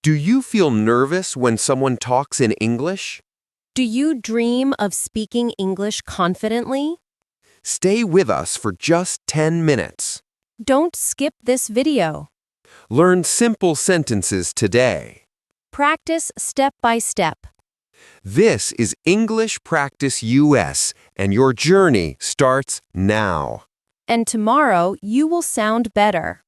Do you feel nervous when someone talks in English? Do you dream of speaking English confidently? Stay with us for just 10 minutes. Don't skip this video. Learn simple sentences today. Practice step by step. This is English Practice US, and your journey starts now. And tomorrow you will sound better.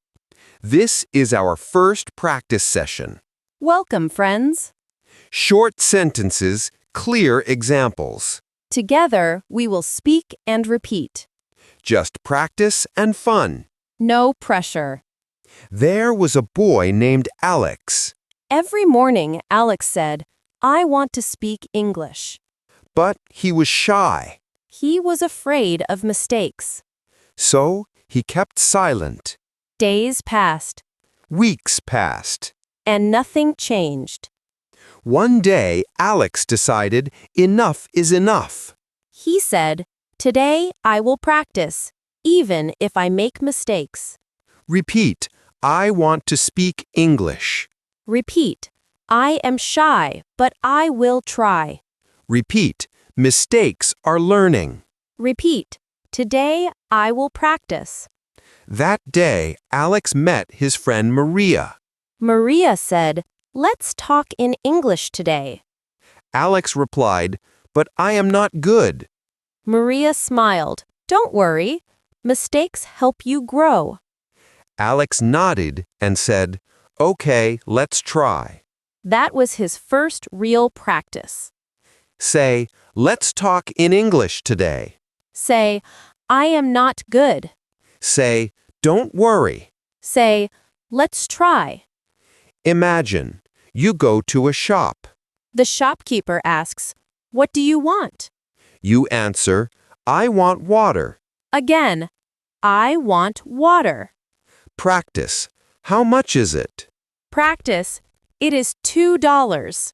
This is our first practice session. Welcome, friends. Short sentences, clear examples. Together we will speak and repeat. Just practice and fun. No pressure. There was a boy named Alex, Every morning, Alex said, "I want to speak English." but he was shy. He was afraid of mistakes. So he kept silent. Days passed, Weeks passed. and nothing changed. One day, Alex decided enough is enough. He said, "Today I will practice, even if I make mistakes." Repeat, I want to speak English. Repeat, "I am shy, but I will try." Repeat, mistakes are learning. Repeat, "Today I will practice." That day, Alex met his friend Maria. Maria said, "Let's talk in English today." Alex replied, "But I am not good." Maria smiled. "Don't worry. Mistakes help you grow." Alex nodded and said, "Okay, let's try." That was his first real practice. Say, let's talk in English today. Say, "I am not good." Say, don't worry. Say, "Let's try." Imagine, you go to a shop. The shopkeeper asks, "What do you want?" You answer, I want water. Again, "I want water." Practice. How much is it? Practice, "It is $2.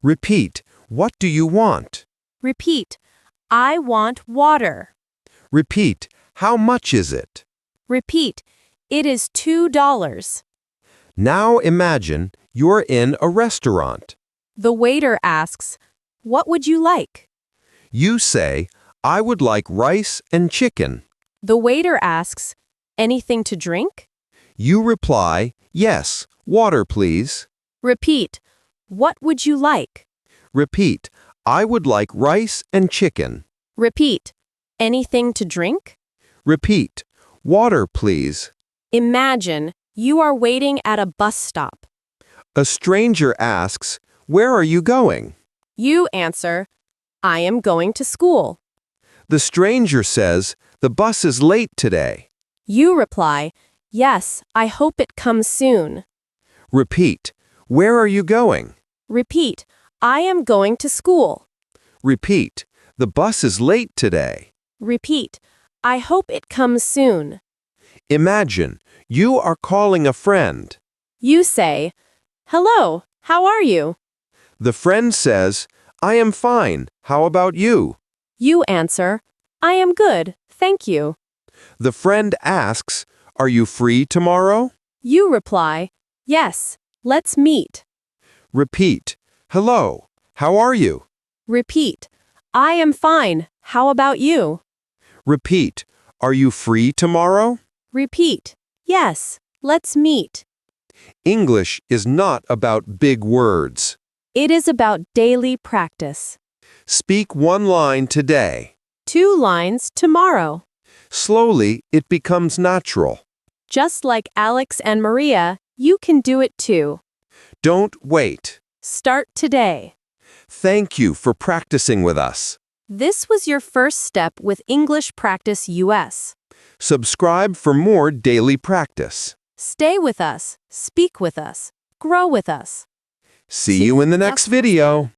Repeat. What do you want? Repeat, "I want water." Repeat. How much is it? Repeat, "It is $2. Now imagine you're in a restaurant. The waiter asks, "What would you like?" You say, I would like rice and chicken. The waiter asks, "Anything to drink?" You reply, yes, water please. Repeat, "What would you like?" Repeat, I would like rice and chicken. Repeat, "Anything to drink?" Repeat, water please. Imagine you are waiting at a bus stop. A stranger asks, where are you going? You answer, "I am going to school." The stranger says, the bus is late today. You reply, "Yes, I hope it comes soon." Repeat, where are you going? Repeat, "I am going to school." Repeat, the bus is late today. Repeat, "I hope it comes soon." Imagine, you are calling a friend. You say, "Hello, how are you?" The friend says, I am fine, how about you? You answer, "I am good, thank you." The friend asks, are you free tomorrow? You reply, "Yes, let's meet." Repeat, hello, how are you? Repeat, "I am fine, how about you?" Repeat, are you free tomorrow? Repeat, "Yes, let's meet." English is not about big words. It is about daily practice. Speak one line today. 2 lines tomorrow. Slowly, it becomes natural. Just like Alex and Maria, you can do it too. Don't wait. Start today. Thank you for practicing with us. This was your first step with English Practice US. Subscribe for more daily practice. Stay with us, speak with us, grow with us. See you in the next video.